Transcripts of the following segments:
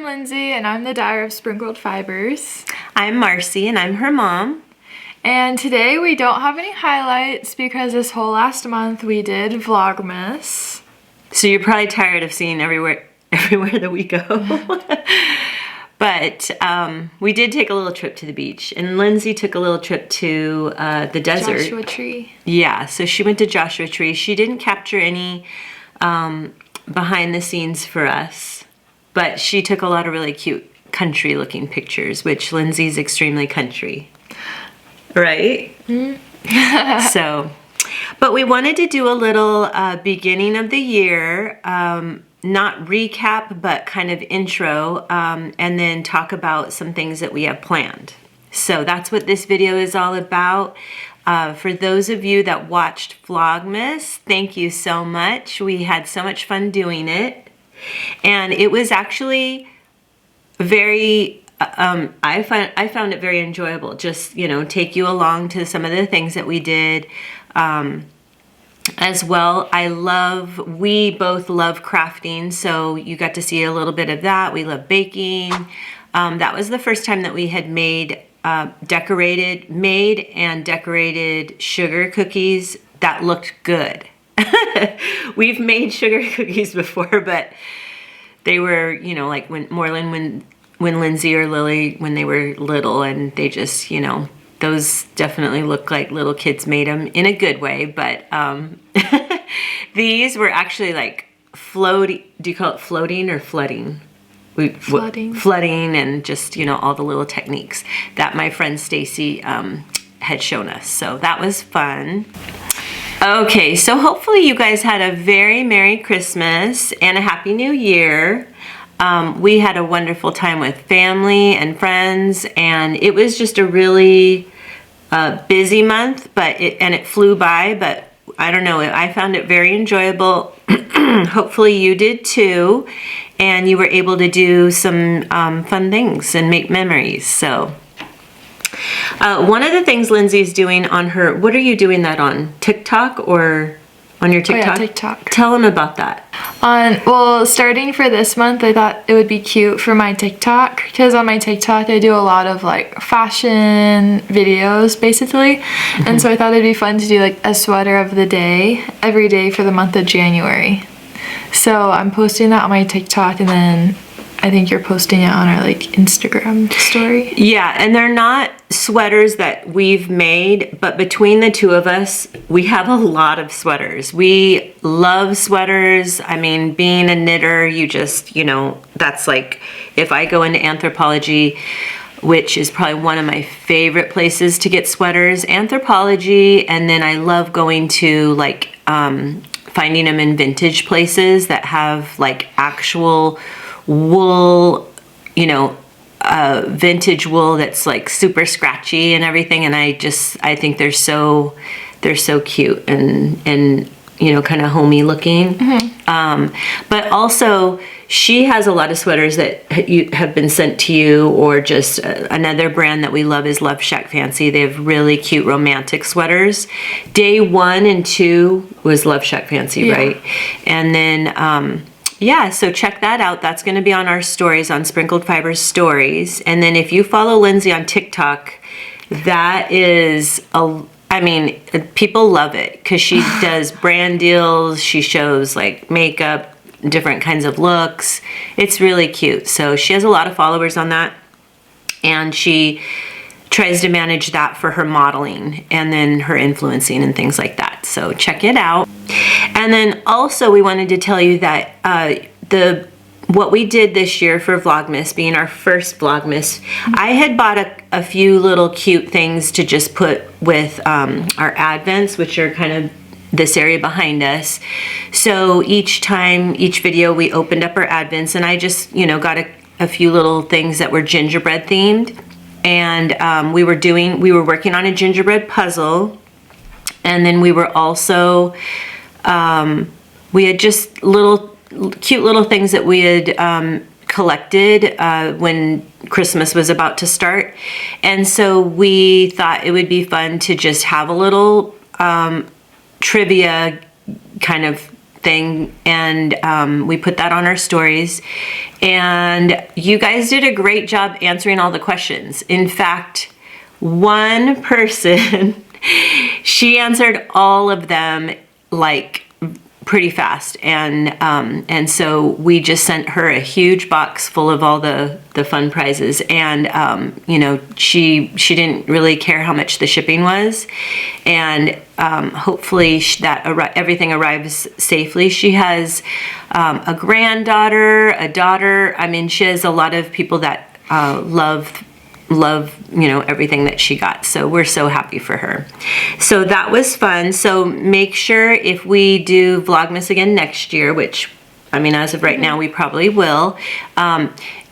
Lindsay, and I'm the dyer of Sprinkled Fibers. I'm Marcy, and I'm her mom. And today we don't have any highlights because this whole last month we did Vlogmas. So you're probably tired of seeing everywhere that we go. But we did take a little trip to the beach, and Lindsay took a little trip to the desert. Joshua Tree. Yeah, so she went to Joshua Tree. She didn't capture any behind the scenes for us, but she took a lot of really cute country looking pictures, which Lindsay's extremely country, right? So, but we wanted to do a little beginning of the year, not recap, but kind of intro, and then talk about some things that we have planned. So that's what this video is all about. For those of you that watched Vlogmas, thank you so much. We had so much fun doing it. And it was actually very, I found it very enjoyable. Just, you know, take you along to some of the things that we did as well. We both love crafting, so you got to see a little bit of that. We love baking. That was the first time that we had made made and decorated sugar cookies that looked good. We've made sugar cookies before, but they were, you know, like when Lindsay or Lily, when they were little, and they just, you know, those definitely look like little kids made them in a good way. But these were actually like floating. Do you call it floating or flooding? Flooding, and just, you know, all the little techniques that my friend Stacy had shown us. So that was fun. Okay, so hopefully you guys had a very Merry Christmas and a Happy New Year. We had a wonderful time with family and friends, and it was just a really busy month, but it flew by, but I don't know, I found it very enjoyable. Hopefully you did too, and you were able to do some fun things and make memories. So one of the things Lindsay's doing on her, what are you doing that on? TikTok or on your TikTok? Oh yeah, TikTok. Tell them about that. Well, starting for this month, I thought it would be cute for my TikTok, because on my TikTok I do a lot of like fashion videos basically, and so I thought it'd be fun to do like a sweater of the day every day for the month of January. So I'm posting that on my TikTok, and then I think you're posting it on our like Instagram story. Yeah, and they're not sweaters that we've made, but between the two of us, we have a lot of sweaters. We love sweaters. I mean, being a knitter, you just, you know, that's like, if I go into Anthology, which is probably one of my favorite places to get sweaters, Anthology, and then I love going to like finding them in vintage places that have like actual wool, you know, vintage wool that's like super scratchy and everything, and I think they're so cute and you know, kind of homey looking. But also she has a lot of sweaters that have been sent to you, or just another brand that we love is Love Shack Fancy. They have really cute romantic sweaters. Day 1 and 2 was Love Shack Fancy, yeah. Right? And then yeah, so check that out. That's going to be on our stories, on Sprinkled Fibers stories. And then if you follow Lindsay on TikTok, that is I mean, people love it because she does brand deals. She shows like makeup, different kinds of looks. It's really cute. So she has a lot of followers on that, and she tries to manage that for her modeling and then her influencing and things like that. So check it out. And then also we wanted to tell you that what we did this year for Vlogmas, being our first Vlogmas, I had bought a few little cute things to just put with our advents, which are kind of this area behind us. So each video we opened up our advents, and I just, you know, got a few little things that were gingerbread themed. And we were working on a gingerbread puzzle, and then we were also we had just cute little things that we had collected when Christmas was about to start, and so we thought it would be fun to just have a little trivia kind of thing, and we put that on our stories. And you guys did a great job answering all the questions. In fact, one person, she answered all of them like pretty fast, and so we just sent her a huge box full of all the fun prizes, and you know, she didn't really care how much the shipping was, and hopefully everything arrives safely. She has a granddaughter, a daughter. I mean, she has a lot of people that love, you know, everything that she got. So we're so happy for her. So that was fun. So make sure, if we do Vlogmas again next year, which, I mean, as of right now, we probably will,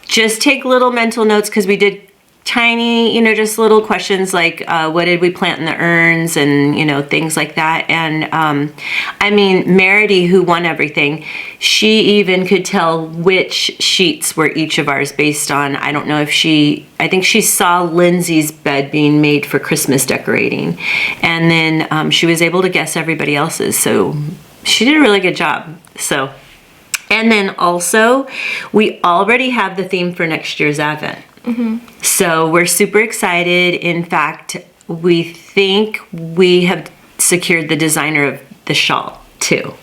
just take little mental notes, because we did tiny, you know, just little questions like what did we plant in the urns, and, you know, things like that. And I mean, Meredy, who won everything, she even could tell which sheets were each of ours based on, I don't know if I think she saw Lindsay's bed being made for Christmas decorating, and then she was able to guess everybody else's, so she did a really good job. So, and then also, we already have the theme for next year's Advent. So we're super excited. In fact, we think we have secured the designer of the shawl too.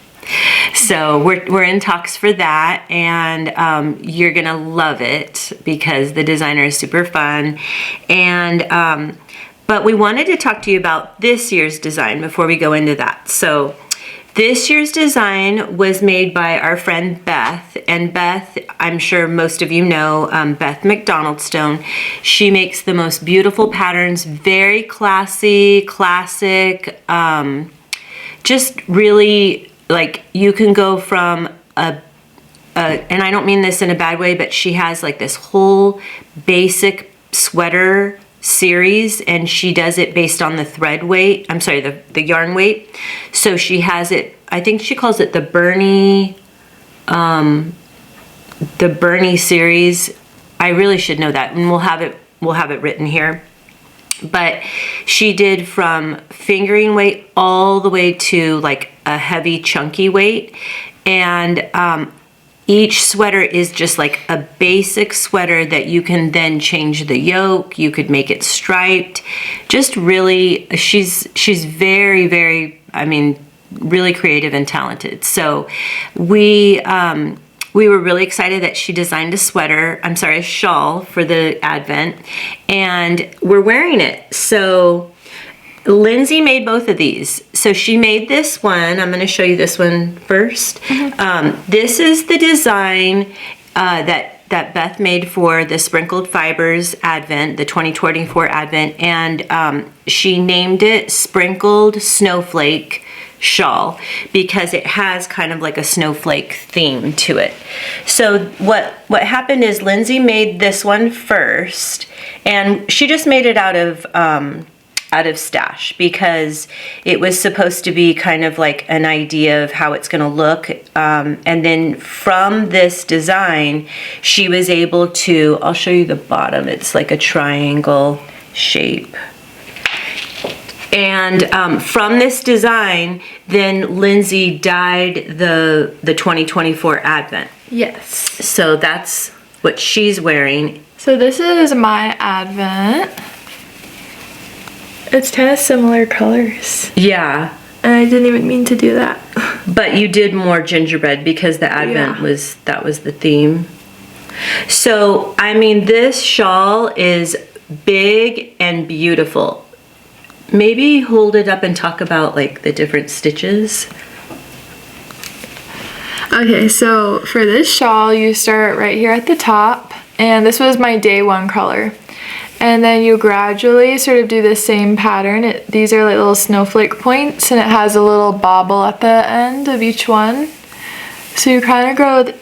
So we're in talks for that, and you're gonna love it because the designer is super fun. And but we wanted to talk to you about this year's design before we go into that. So this year's design was made by our friend Beth, and Beth, I'm sure most of you know, Beth MacDonald Stone. She makes the most beautiful patterns, very classy, classic, just really, like, you can go from and I don't mean this in a bad way, but she has like this whole basic sweater series, and she does it based on the thread weight. I'm sorry, the yarn weight. So she has it, I think she calls it the Bernie series. I really should know that, and we'll have it written here. But she did from fingering weight all the way to like a heavy chunky weight, and each sweater is just like a basic sweater that you can then change the yoke. You could make it striped. Just really, she's very, very, I mean, really creative and talented. So we were really excited that she designed a shawl for the Advent, and we're wearing it. So Lindsay made both of these. So she made this one. I'm going to show you this one first. This is the design that Beth made for the Sprinkled Fibers Advent, the 2024 Advent, and she named it Sprinkled Snowflake Shawl because it has kind of like a snowflake theme to it. So what happened is Lindsay made this one first, and she just made it out of stash because it was supposed to be kind of like an idea of how it's going to look, and then from this design she was able to, I'll show you the bottom, it's like a triangle shape, and from this design then Lindsay dyed the 2024 Advent. Yes. So that's what she's wearing. So this is my Advent. It's kind of similar colors. Yeah. And I didn't even mean to do that. But you did more gingerbread because the Advent was the theme. So, I mean, this shawl is big and beautiful. Maybe hold it up and talk about like the different stitches. Okay, so for this shawl, you start right here at the top, and this was my day one color. And then you gradually sort of do the same pattern. These are like little snowflake points, and it has a little bobble at the end of each one. So you kind of go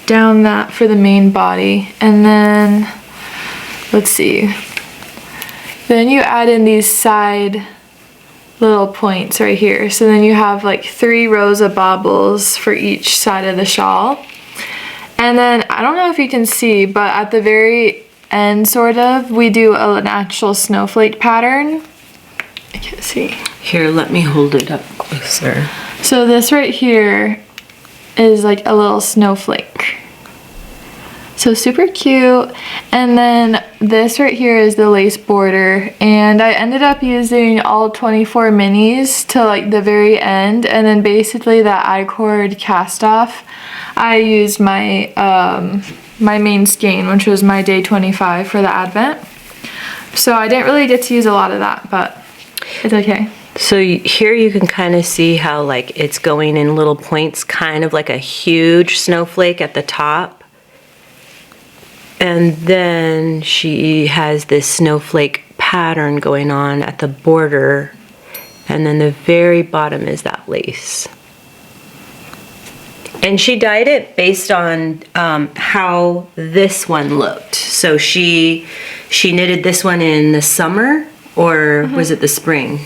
down that for the main body, and then, let's see. Then you add in these side little points right here. So then you have like 3 rows of bobbles for each side of the shawl. And then, I don't know if you can see, but at the very end, sort of, we do an actual snowflake pattern. I can't see. Here, let me hold it up closer. So this right here is like a little snowflake. So super cute. And then this right here is the lace border, and I ended up using all 24 minis to like the very end, and then basically that I-cord cast off I used my my main skein, which was my day 25 for the advent. So I didn't really get to use a lot of that, but it's okay. So here you can kind of see how like it's going in little points, kind of like a huge snowflake at the top. And then she has this snowflake pattern going on at the border. And then the very bottom is that lace. And she dyed it based on how this one looked. So she knitted this one in the summer, or was it the spring?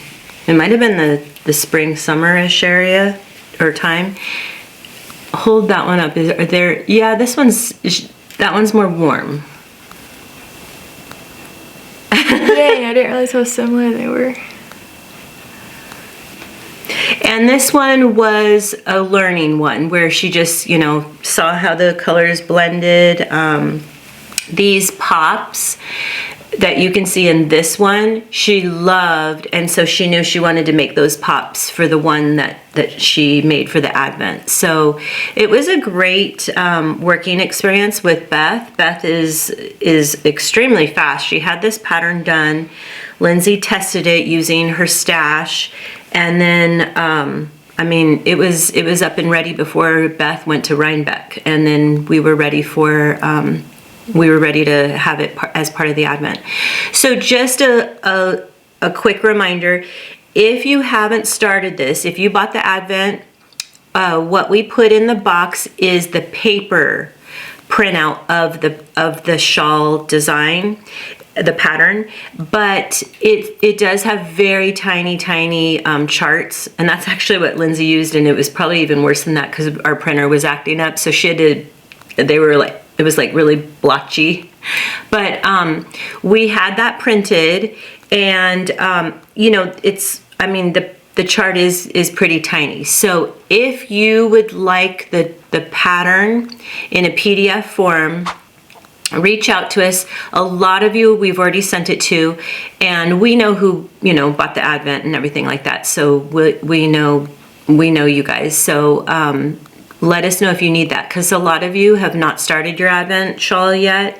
It might have been the spring, summer-ish area or time. Hold that one up. Are there? Yeah, that one's more warm. Dang, I didn't realize how similar they were. And this one was a learning one where she just, you know, saw how the colors blended. These pops that you can see in this one, she loved, and so she knew she wanted to make those pops for the one that she made for the Advent. So it was a great working experience with Beth. Beth is extremely fast. She had this pattern done. Lindsay tested it using her stash, and then I mean, it was up and ready before Beth went to Rhinebeck, and then we were ready to have it as part of the Advent. So just a quick reminder, if you haven't started this, if you bought the Advent, what we put in the box is the paper printout of the shawl design, the pattern, but it does have very tiny charts, and that's actually what Lindsay used, and it was probably even worse than that because our printer was acting up, so it was like really blotchy. But we had that printed, and you know, the chart is pretty tiny. So if you would like the pattern in a PDF form, reach out to us. A lot of you we've already sent it to, and we know who, you know, bought the Advent and everything like that. So we know you guys. So let us know if you need that, because a lot of you have not started your Advent shawl yet,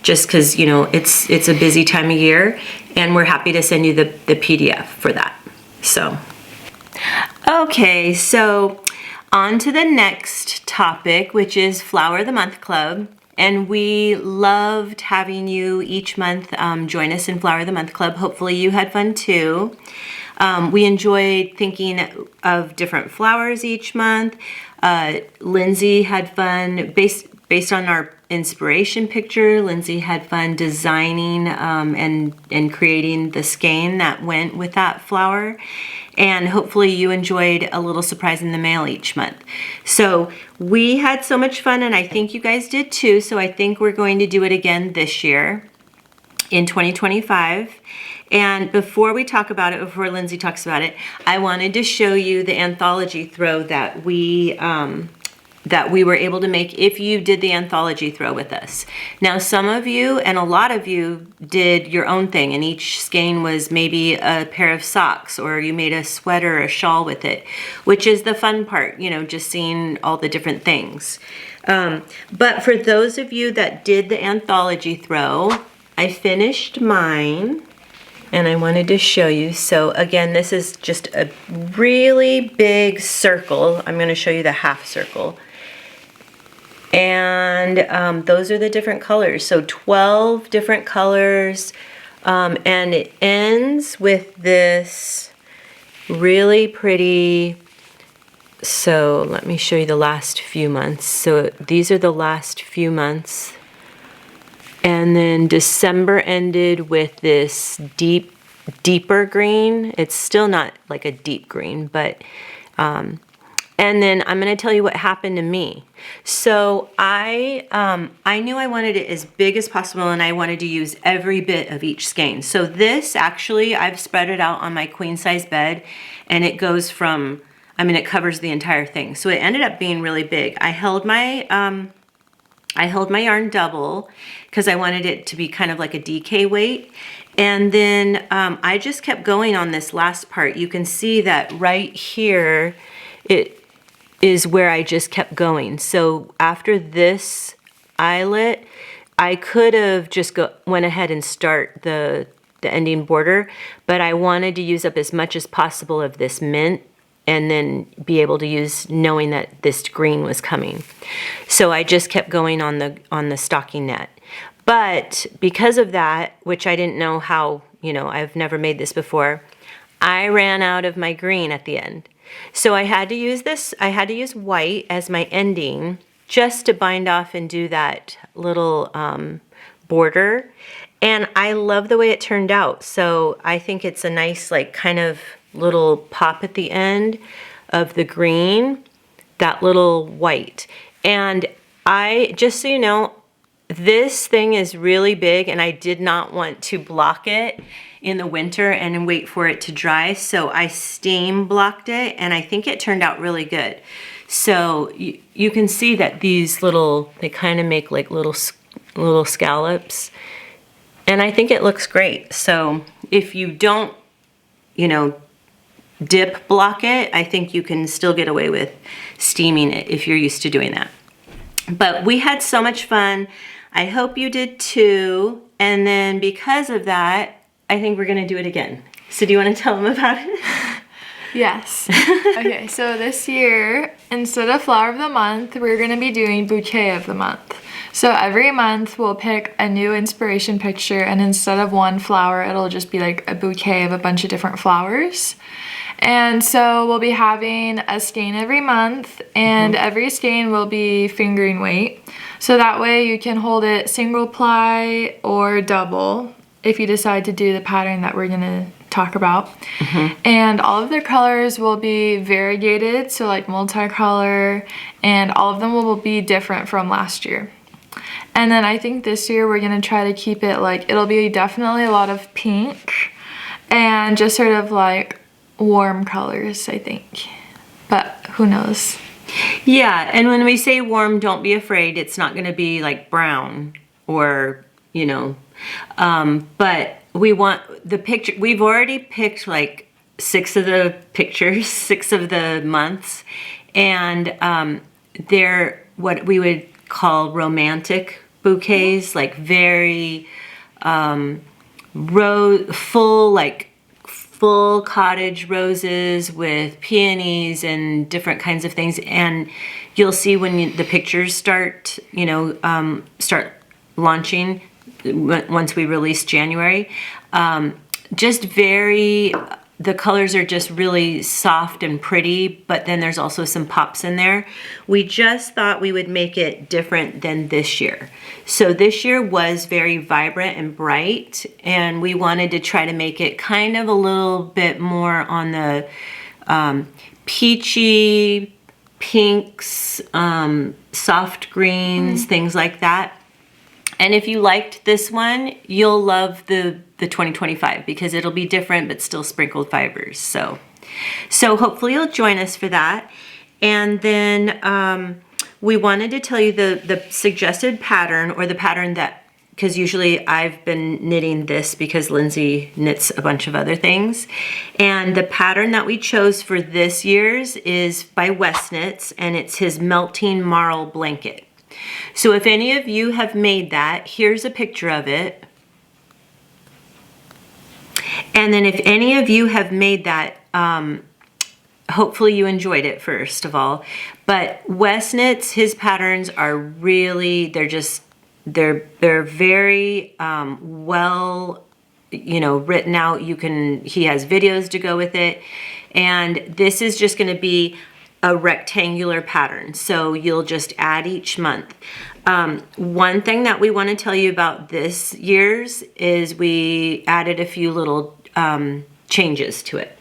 just because, you know, it's a busy time of year, and we're happy to send you the PDF for that. So okay, so on to the next topic, which is Flower of the Month Club. And we loved having you each month join us in Flower of the Month Club. Hopefully you had fun too. We enjoyed thinking of different flowers each month. Lindsay had fun based on our inspiration picture. Lindsay had fun designing and creating the skein that went with that flower. And hopefully you enjoyed a little surprise in the mail each month. So we had so much fun, and I think you guys did too. So I think we're going to do it again this year in 2025. And before we talk about it, before Lindsay talks about it, I wanted to show you the anthology throw that we were able to make if you did the anthology throw with us. Now, some of you and a lot of you did your own thing, and each skein was maybe a pair of socks, or you made a sweater or a shawl with it, which is the fun part, you know, just seeing all the different things. But for those of you that did the anthology throw, I finished mine, and I wanted to show you. So again, this is just a really big circle. I'm going to show you the half circle. And those are the different colors. So 12 different colors. And it ends with this really pretty, so let me show you the last few months. So these are the last few months. And then December ended with this deeper green. It's still not like a deep green, but and then I'm going to tell you what happened to me. So I knew I wanted it as big as possible, and I wanted to use every bit of each skein. So this actually, I've spread it out on my queen size bed, and it goes from, I mean, it covers the entire thing. So it ended up being really big. I held my yarn double because I wanted it to be kind of like a DK weight. And then I just kept going on this last part. You can see that right here, it is where I just kept going. So after this eyelet, I could have just went ahead and start the ending border, but I wanted to use up as much as possible of this mint and then be able to use knowing that this green was coming. So I just kept going on the stocking net. But because of that, which I didn't know how, you know, I've never made this before, I ran out of my green at the end. So I had to use this, I had to use white as my ending just to bind off and do that little border. And I love the way it turned out. So I think it's a nice, like, kind of little pop at the end of the green, that little white. And just so you know, this thing is really big and I did not want to block it in the winter and wait for it to dry. So I steam blocked it and I think it turned out really good. So you can see that these little, they kind of make like little scallops. And I think it looks great. So if you don't, you know, dip block it, I think you can still get away with steaming it if you're used to doing that. But we had so much fun. I hope you did too. And then because of that, I think we're gonna do it again. So do you wanna tell them about it? Yes. Okay, so this year, instead of Flower of the Month, we're gonna be doing Bouquet of the Month. So every month we'll pick a new inspiration picture, and instead of one flower, it'll just be like a bouquet of a bunch of different flowers. And so we'll be having a skein every month, and every skein will be fingering weight. So that way you can hold it single ply or double if you decide to do the pattern that we're gonna talk about. And all of their colors will be variegated, so like multicolor, and all of them will be different from last year. And then I think this year we're gonna try to keep it like, it'll be definitely a lot of pink and just sort of like warm colors, I think. But who knows? Yeah, and when we say warm, don't be afraid. It's not gonna be like brown or, you know, but we want the picture, we've already picked like 6 of the pictures, 6 of the months, and they're what we would call romantic bouquets, like very full cottage roses with peonies and different kinds of things. And you'll see when the pictures start, you know, start launching once we release January, just very, the colors are just really soft and pretty, but then there's also some pops in there. We just thought we would make it different than this year. So this year was very vibrant and bright, and we wanted to try to make it kind of a little bit more on the peachy, pinks, soft greens, things like that. And if you liked this one, you'll love the 2025 because it'll be different but still sprinkled fibers. So hopefully you'll join us for that. And then we wanted to tell you the suggested pattern, or the pattern that, because usually I've been knitting this because Lindsay knits a bunch of other things. And the pattern that we chose for this year's is by WestKnits, and it's his Melting Marl Blanket. So if any of you have made that, here's a picture of it. And then if any of you have made that, hopefully you enjoyed it first of all. But WestKnits, his patterns are really, they're very well, you know, written out. He has videos to go with it. And this is just gonna be a rectangular pattern, so you'll just add each month. One thing that we want to tell you about this year's is we added a few little changes to it.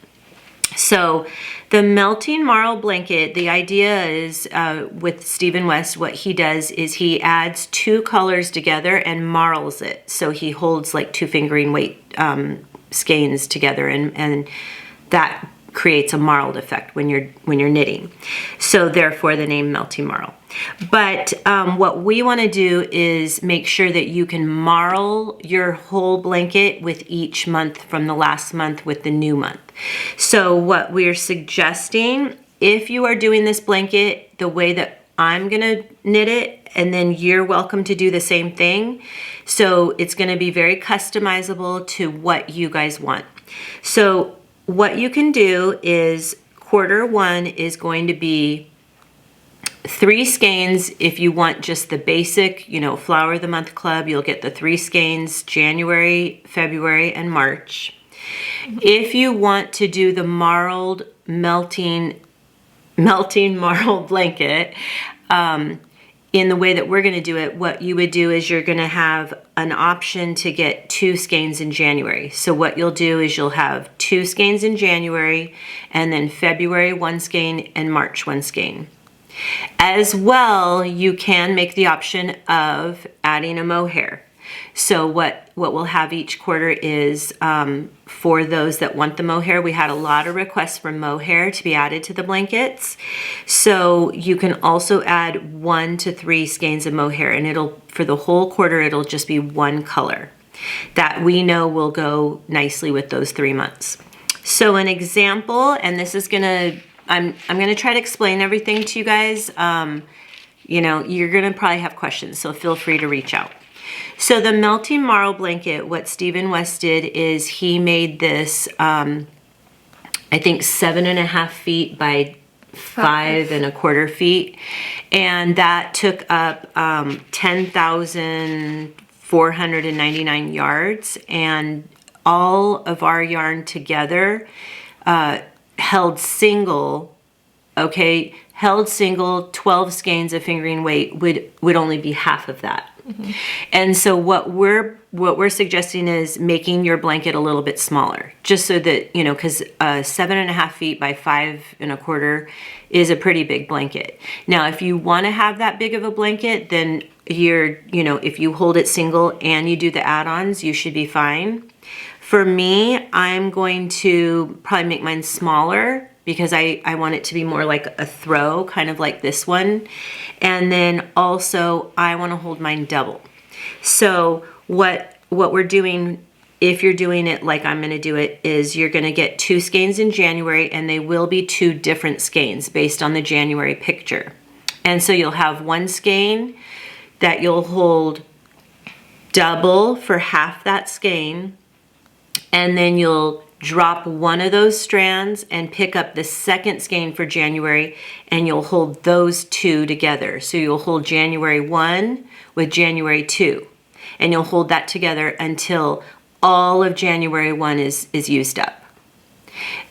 So the Melting Marl Blanket, the idea is with Stephen West, what he does is he adds 2 colors together and marls it. So he holds like 2 fingering weight skeins together, and that creates a marled effect when you're knitting. So therefore the name Melty Marl. But what we want to do is make sure that you can marl your whole blanket with each month from the last month with the new month. So what we're suggesting, if you are doing this blanket the way that I'm gonna knit it, and then you're welcome to do the same thing. So it's gonna be very customizable to what you guys want. So what you can do is quarter one is going to be 3 skeins. If you want just the basic, you know, Flower of the Month Club, you'll get the 3 skeins, January, February, and March. If you want to do the marled melting marl blanket, in the way that we're going to do it, what you would do is you're going to have an option to get 2 skeins in January. So what you'll do is you'll have 2 skeins in January, and then February 1 skein, and March 1 skein. As well, you can make the option of adding a mohair. So what we'll have each quarter is, for those that want the mohair, we had a lot of requests for mohair to be added to the blankets. So you can also add 1 to 3 skeins of mohair, and for the whole quarter, it'll just be 1 color that we know will go nicely with those 3 months. So an example, and this is I'm gonna try to explain everything to you guys. You know, you're gonna probably have questions, so feel free to reach out. So the Melting Marl blanket, what Stephen West did is he made this, I think 7.5 feet by 5.25 feet. And that took up 10,499 yards. And all of our yarn together held single, 12 skeins of fingering weight would only be half of that. Mm-hmm. And so what we're suggesting is making your blanket a little bit smaller, just so that, you know, because 7.5 feet by 5.25 is a pretty big blanket. Now, if you want to have that big of a blanket, then if you hold it single and you do the add-ons, you should be fine. For me, I'm going to probably make mine smaller because I want it to be more like a throw, kind of like this one. And then also I want to hold mine double. So what we're doing, if you're doing it like I'm going to do it, is you're going to get 2 skeins in January, and they will be 2 different skeins based on the January picture. And so you'll have 1 skein that you'll hold double for half that skein, and then you'll drop one of those strands and pick up the second skein for January, and you'll hold those 2 together. So you'll hold January 1 with January 2, and you'll hold that together until all of January 1 is used up.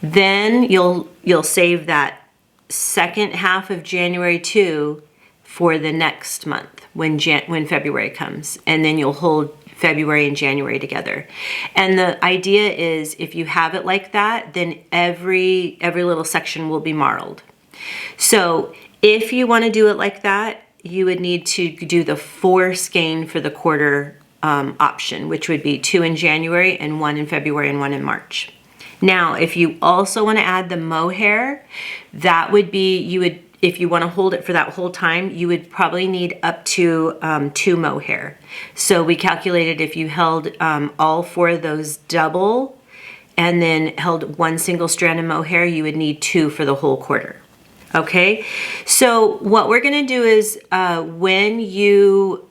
Then you'll save that second half of January 2 for the next month when February comes, and then you'll hold February and January together. And the idea is, if you have it like that, then every little section will be marled. So if you want to do it like that, you would need to do the 4 skein for the quarter option, which would be 2 in January and 1 in February and 1 in March. Now, if you also want to add the mohair, that would be, if you want to hold it for that whole time, you would probably need up to 2 mohair. So we calculated if you held all 4 of those double and then held 1 single strand of mohair, you would need 2 for the whole quarter. Okay, so what we're going to do is when you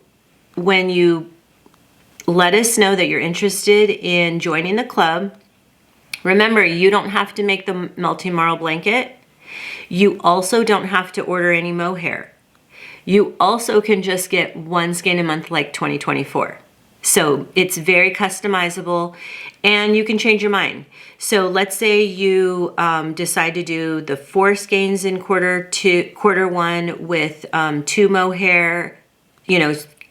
let us know that you're interested in joining the club, remember, you don't have to make the Melting Marl blanket. You also don't have to order any mohair. You also can just get 1 skein a month like 2024. So it's very customizable, and you can change your mind. So let's say you decide to do the 4 skeins in quarter 1 with 2 mohair,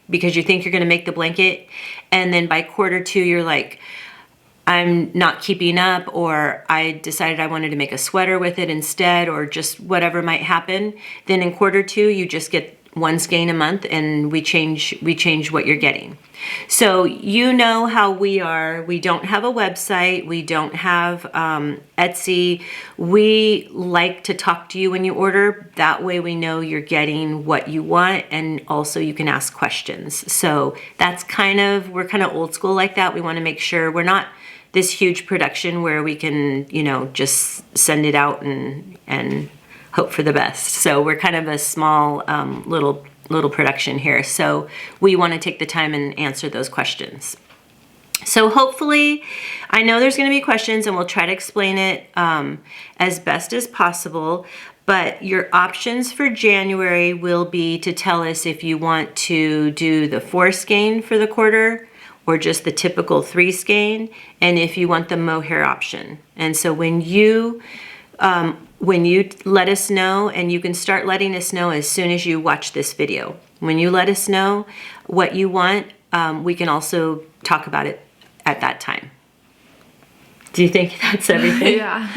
because you think you're going to make the blanket, and then by quarter 2 you're like, I'm not keeping up, or I decided I wanted to make a sweater with it instead, or just whatever might happen. Then in quarter 2, you just get one skein a month, and we change what you're getting. So you know how we are. We don't have a website. We don't have Etsy. We like to talk to you when you order. That way we know you're getting what you want, and also you can ask questions. So that's we're kind of old school like that. We want to make sure we're not this huge production where we can, you know, just send it out and hope for the best. So we're kind of a small little production here. So we want to take the time and answer those questions. So hopefully, I know there's going to be questions, and we'll try to explain it as best as possible. But your options for January will be to tell us if you want to do the 4 skein for the quarter, or just the typical 3 skein, and if you want the mohair option. And so when you let us know, and you can start letting us know as soon as you watch this video. When you let us know what you want, we can also talk about it at that time. Do you think that's everything? Yeah.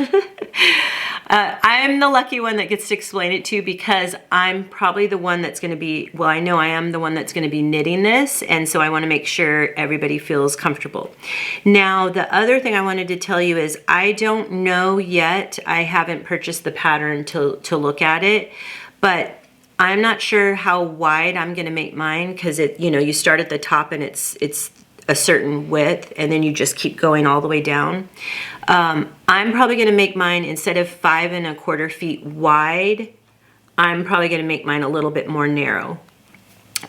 I'm the lucky one that gets to explain it to you, because I'm probably the one that's going to be, well, I know I am the one that's going to be knitting this, and so I want to make sure everybody feels comfortable. Now, the other thing I wanted to tell you is I don't know yet. I haven't purchased the pattern to look at it, but I'm not sure how wide I'm going to make mine, because you start at the top and it's a certain width, and then you just keep going all the way down. I'm probably going to make mine, instead of 5 1/4 feet wide, I'm probably going to make mine a little bit more narrow.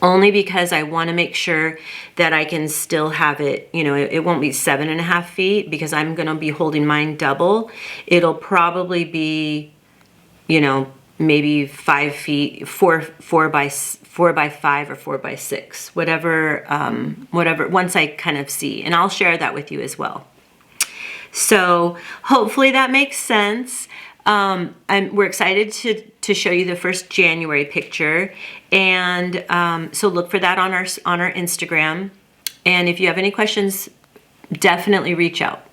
Only because I want to make sure that I can still have it, it won't be 7 1/2 feet, because I'm going to be holding mine double. It'll probably be, maybe 5 feet, 4 by 5 or 4 by 6, whatever, once I kind of see, and I'll share that with you as well. So hopefully that makes sense. We're excited to show you the first January picture, and so look for that on our Instagram. And if you have any questions, definitely reach out.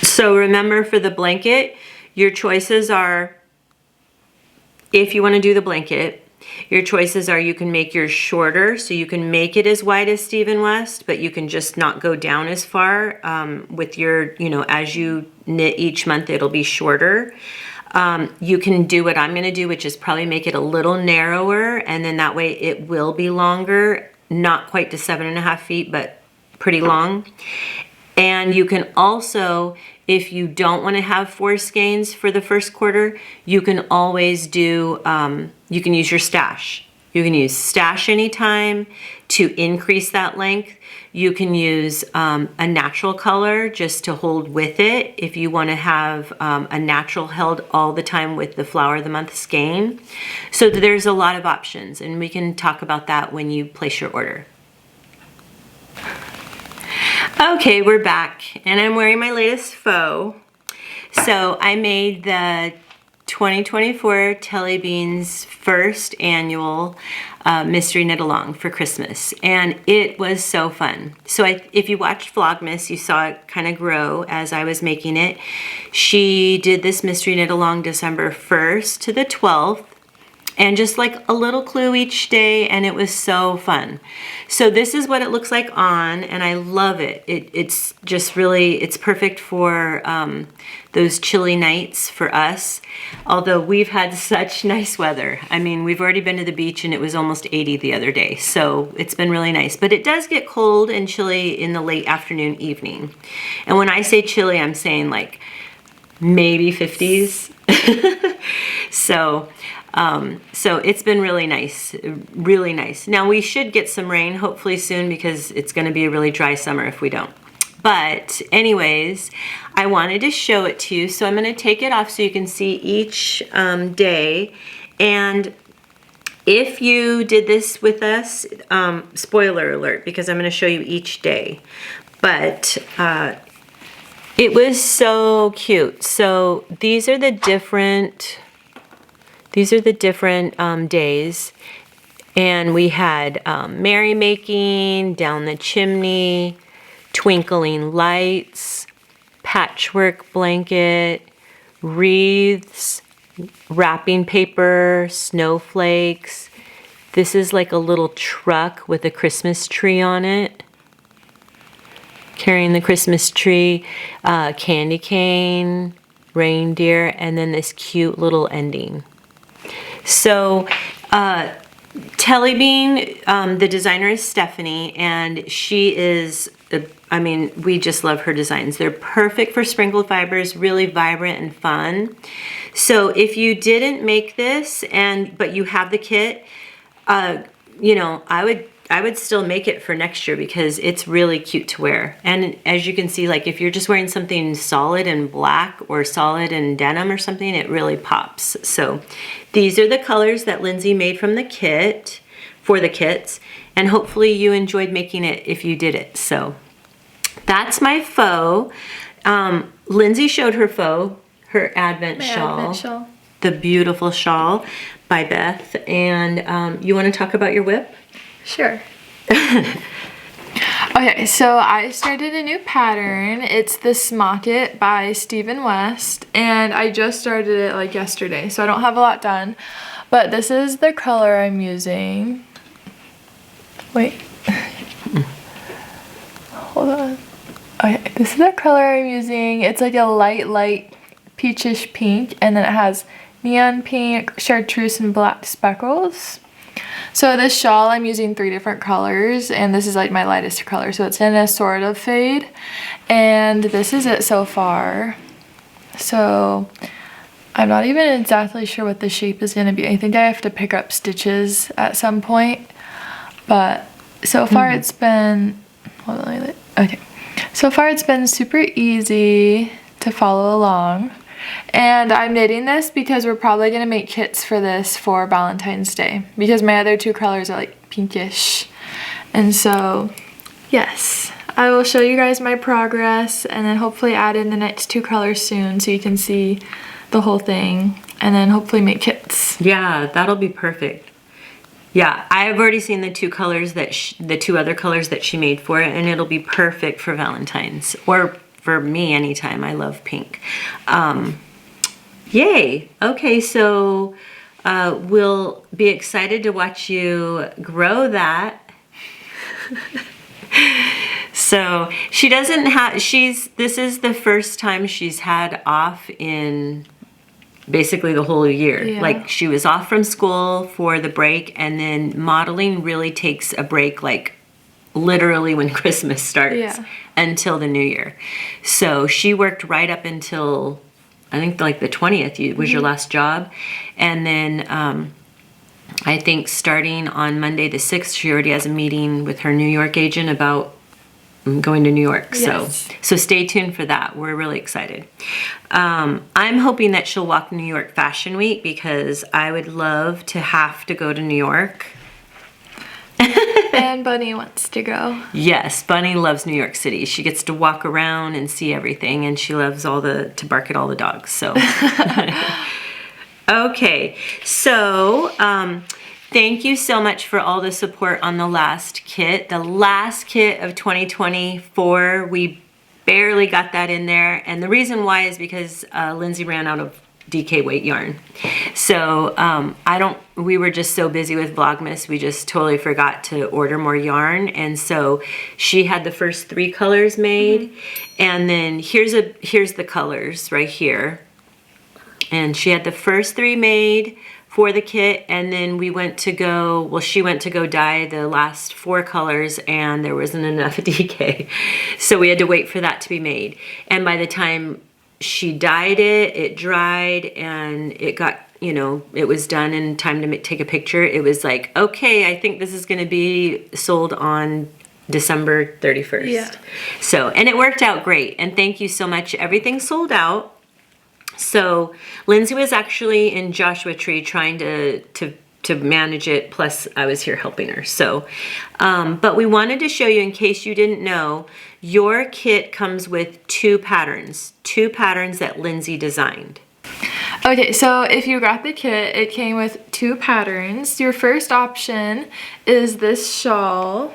So remember, for the blanket, your choices are, if you want to do the blanket, your choices are, you can make yours shorter, so you can make it as wide as Steve and West, but you can just not go down as far with your, as you knit each month, it'll be shorter. You can do what I'm going to do, which is probably make it a little narrower, and then that way it will be longer, not quite to 7 1/2 feet, but pretty long. And you can also, if you don't want to have 4 skeins for the first quarter, you can always do, you can use your stash. You can use stash anytime to increase that length. You can use a natural color just to hold with it if you want to have a natural held all the time with the Flower of the Month skein. So there's a lot of options, and we can talk about that when you place your order. Okay, we're back, and I'm wearing my latest faux. So I made the 2024 Tellybean's first annual mystery knit along for Christmas, and it was so fun. So if you watched Vlogmas, you saw it kind of grow as I was making it. She did this mystery knit along December 1st to the 12th, and just like a little clue each day, and it was so fun. So this is what it looks like on, and I love it. It's just really, it's perfect for those chilly nights for us, although we've had such nice weather. I mean, we've already been to the beach and it was almost 80 the other day, so it's been really nice. But it does get cold and chilly in the late afternoon, evening. And when I say chilly, I'm saying like maybe 50s. So it's been really nice, really nice. Now we should get some rain hopefully soon, because it's going to be a really dry summer if we don't. But anyways, I wanted to show it to you, so I'm going to take it off so you can see each day. And if you did this with us, spoiler alert, because I'm going to show you each day. But it was so cute. So these are the different days, and we had Merrymaking, Down the Chimney, Twinkling Lights, Patchwork Blanket, Wreaths, wrapping paper, snowflakes. This is like a little truck with a Christmas tree on it, carrying the Christmas tree, candy cane, reindeer, and then this cute little ending. So Tellybean, the designer is Stephanie, and she is, I mean, we just love her designs. They're perfect for sprinkled fibers, really vibrant and fun. So if you didn't make this, but you have the kit, you know, I would still make it for next year because it's really cute to wear. And as you can see, like if you're just wearing something solid and black or solid and denim or something, it really pops. So these are the colors that Lindsay made from the kit, for the kits, and hopefully you enjoyed making it if you did it. So that's my faux. Lindsay showed her faux, her Advent shawl. The beautiful shawl by Beth. And you want to talk about your whip? Sure. Okay, so I started a new pattern. It's the Smock It by Stephen West, and I just started it like yesterday, so I don't have a lot done. But this is the color I'm using. Wait. Hold on. Okay, this is the color I'm using. It's like a light peachish pink, and then it has neon pink, chartreuse, and black speckles. So this shawl, I'm using 3 different colors, and this is like my lightest color, so it's in a sort of fade, and this is it so far. So I'm not even exactly sure what the shape is going to be. I think I have to pick up stitches at some point, but so far it's been, hold on, okay. So far it's been super easy to follow along. And I'm knitting this because we're probably going to make kits for this for Valentine's Day, because my other 2 colors are like pinkish. And so, yes, I will show you guys my progress and then hopefully add in the next 2 colors soon so you can see the whole thing, and then hopefully make kits. Yeah, that'll be perfect. Yeah, I've already seen the 2 colors that the 2 other colors that she made for it, and it'll be perfect for Valentine's, or for me anytime. I love pink. Yay. Okay, so we'll be excited to watch you grow that. So she doesn't have, this is the first time she's had off in basically the whole year. Yeah. Like she was off from school for the break, and then modeling really takes a break, like literally when Christmas starts, until the new year. So she worked right up until I think like the 20th was your last job. And then I think starting on Monday the 6th, she already has a meeting with her New York agent about going to New York. Yes. So stay tuned for that. We're really excited. I'm hoping that she'll walk New York Fashion Week, because I would love to have to go to New York. And Bunny wants to go. Yes, Bunny loves New York City. She gets to walk around and see everything, and she loves to bark at all the dogs. So, okay. So, thank you so much for all the support on the last kit. The last kit of 2024, we barely got that in there, and the reason why is because Lindsay ran out of DK weight yarn. So we were just so busy with Vlogmas, we just totally forgot to order more yarn. And so she had the first 3 colors made, and then here's the colors right here. And she had the first 3 made for the kit, and then she went to go dye the last 4 colors, and there wasn't enough DK. So we had to wait for that to be made. And by the time she dyed it, it dried, and it got, it was done in time to take a picture. It was like, okay, I think this is going to be sold on December 31st. Yeah. So, and it worked out great. And thank you so much. Everything sold out. So Lindsay was actually in Joshua Tree trying to manage it. Plus I was here helping her. So, but we wanted to show you, in case you didn't know, your kit comes with 2 patterns that Lindsay designed. Okay, so if you got the kit, it came with 2 patterns. Your first option is this shawl.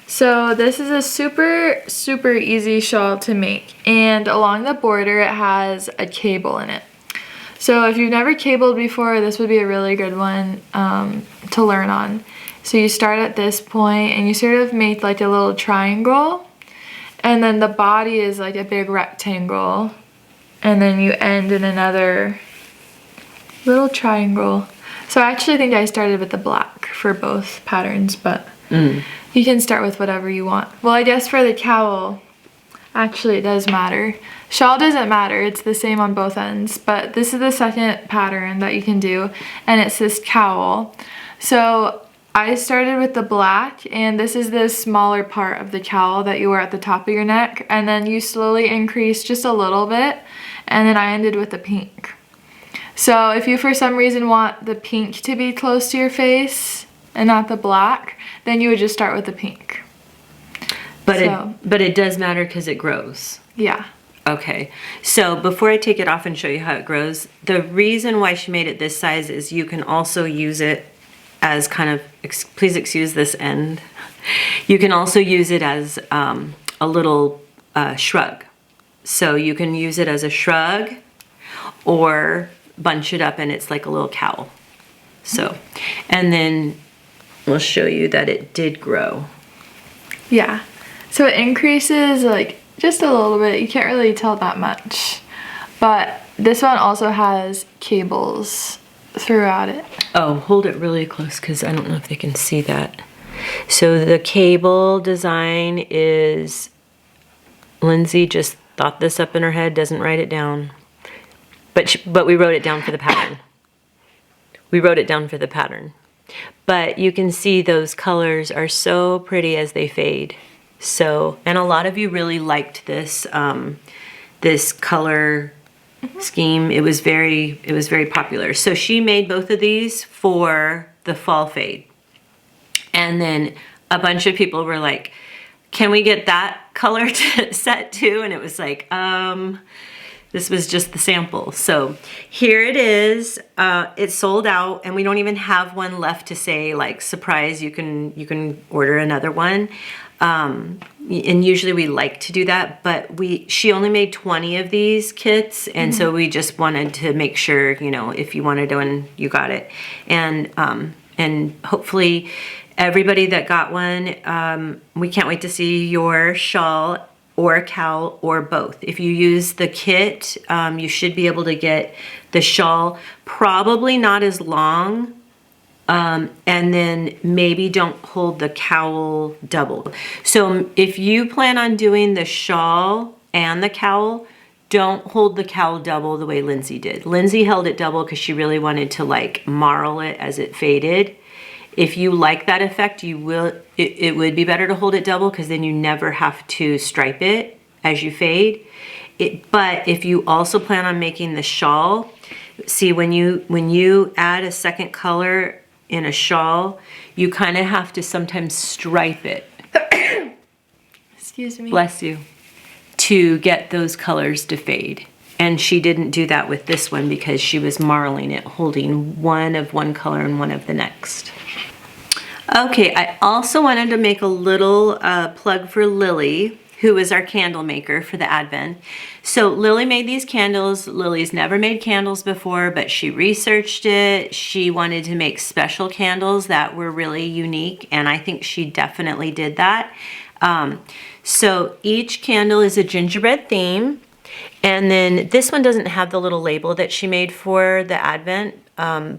So this is a super easy shawl to make, and along the border it has a cable in it. So if you've never cabled before, this would be a really good one to learn on. So you start at this point and you sort of make like a little triangle, and then the body is like a big rectangle, and then you end in another little triangle. So I actually think I started with the black for both patterns, but you can start with whatever you want. Well, I guess for the cowl, actually it does matter. Shawl doesn't matter, it's the same on both ends, but this is the second pattern that you can do, and it's this cowl. So I started with the black, and this is the smaller part of the cowl that you wear at the top of your neck, and then you slowly increase just a little bit, and then I ended with the pink. So if you for some reason want the pink to be close to your face and not the black, then you would just start with the pink. But it does matter because it grows. Yeah. Okay, so before I take it off and show you how it grows, the reason why she made it this size is you can also use it as kind of, please excuse this end, you can also use it as a little shrug. So you can use it as a shrug or bunch it up and it's like a little cowl. So, and then we'll show you that it did grow. Yeah, so it increases like just a little bit. You can't really tell that much, but this one also has cables throughout it. Oh, hold it really close because I don't know if they can see that. So the cable design is, Lindsay just thought this up in her head, doesn't write it down, but we wrote it down for the pattern. We wrote it down for the pattern. But you can see those colors are so pretty as they fade. So, and a lot of you really liked this this color scheme. It was very popular. So she made both of these for the fall fade. And then a bunch of people were like, can we get that color set too? And it was like, this was just the sample. So here it is. It's sold out, and we don't even have one left to say like surprise. You can order another one. And usually we like to do that, but she only made 20 of these kits, and so we just wanted to make sure, you know, if you wanted one, you got it. And hopefully everybody that got one, we can't wait to see your shawl or a cowl or both. If you use the kit, you should be able to get the shawl, probably not as long, and then maybe don't hold the cowl double. So if you plan on doing the shawl and the cowl, don't hold the cowl double the way Lindsay did. Lindsay held it double because she really wanted to like marl it as it faded. If you like that effect, it would be better to hold it double because then you never have to stripe it as you fade. But if you also plan on making the shawl, see when you add a second color in a shawl, you kind of have to sometimes stripe it. Excuse me. Bless you. To get those colors to fade. And she didn't do that with this one because she was marling it, holding one of one color and one of the next. Okay, I also wanted to make a little plug for Lily, who is our candle maker for the Advent. So Lily made these candles. Lily's never made candles before, but she researched it. She wanted to make special candles that were really unique, and I think she definitely did that. So each candle is a gingerbread theme, and then this one doesn't have the little label that she made for the Advent,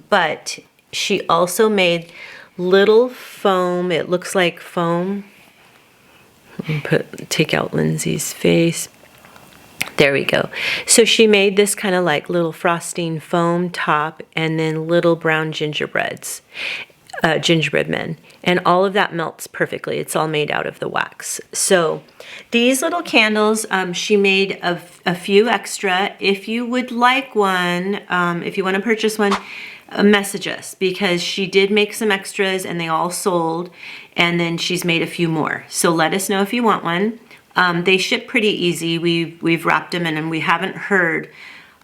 but she also made little foam. It looks like foam. Take out Lindsay's face. There we go. So she made this kind of like little frosting foam top, and then little brown gingerbread men. And all of that melts perfectly. It's all made out of the wax. So these little candles, she made a few extra. If you would like one, if you want to purchase one, message us, because she did make some extras and they all sold, and then she's made a few more. So let us know if you want one. They ship pretty easy. We've wrapped them in, and we haven't heard.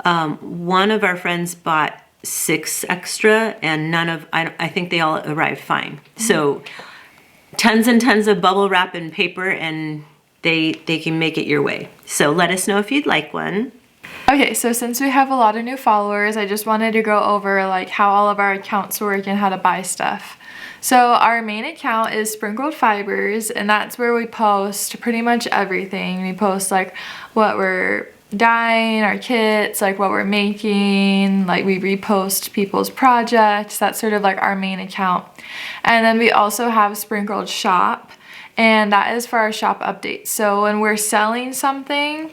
One of our friends bought 6 extra, and I think they all arrived fine. So tons and tons of bubble wrap and paper, and they can make it your way. So let us know if you'd like one. Okay, so since we have a lot of new followers, I just wanted to go over like how all of our accounts work and how to buy stuff. So our main account is Sprinkled Fibers, and that's where we post pretty much everything. We post like what we're dyeing, our kits, like what we're making, like we repost people's projects. That's sort of like our main account. And then we also have Sprinkled Shop, and that is for our shop updates. So when we're selling something,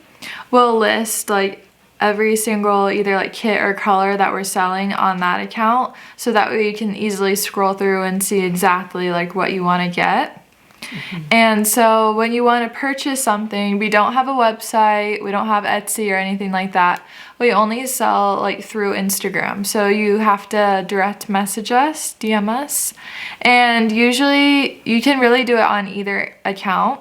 we'll list like every single either like kit or color that we're selling on that account, so that way you can easily scroll through and see exactly like what you want to get. And so when you want to purchase something, we don't have a website, we don't have Etsy or anything like that. We only sell like through Instagram. So you have to direct message us, DM us. And usually you can really do it on either account.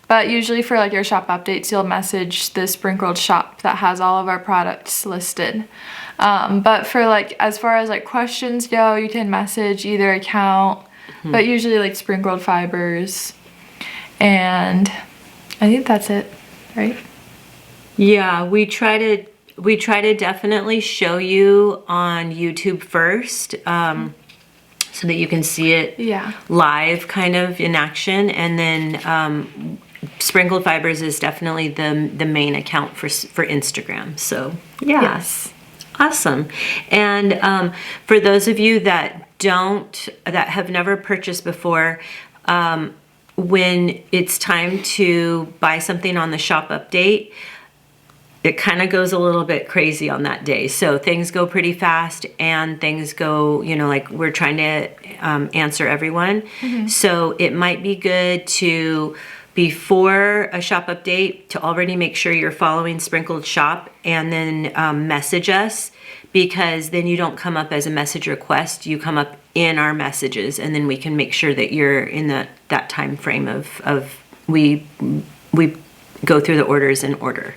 But usually for like your shop updates, you'll message the Sprinkled Shop that has all of our products listed. But for like, as far as like questions go, you can message either account. But usually like Sprinkled Fibers, and I think that's it, right? Yeah, we try to definitely show you on YouTube first, so that you can see it live, kind of in action, and then Sprinkled Fibers is definitely the main account for Instagram. So yeah. Yes. Awesome. And for those of you that have never purchased before, when it's time to buy something on the shop update, it kind of goes a little bit crazy on that day. So things go pretty fast, and things go, like we're trying to answer everyone. So it might be good to, before a shop update, to already make sure you're following Sprinkled Shop, and then message us, because then you don't come up as a message request, you come up in our messages, and then we can make sure that you're in that time frame of we go through the orders in order.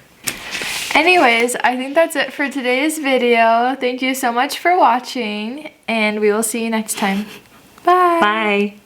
Anyways, I think that's it for today's video. Thank you so much for watching, and we will see you next time. Bye. Bye.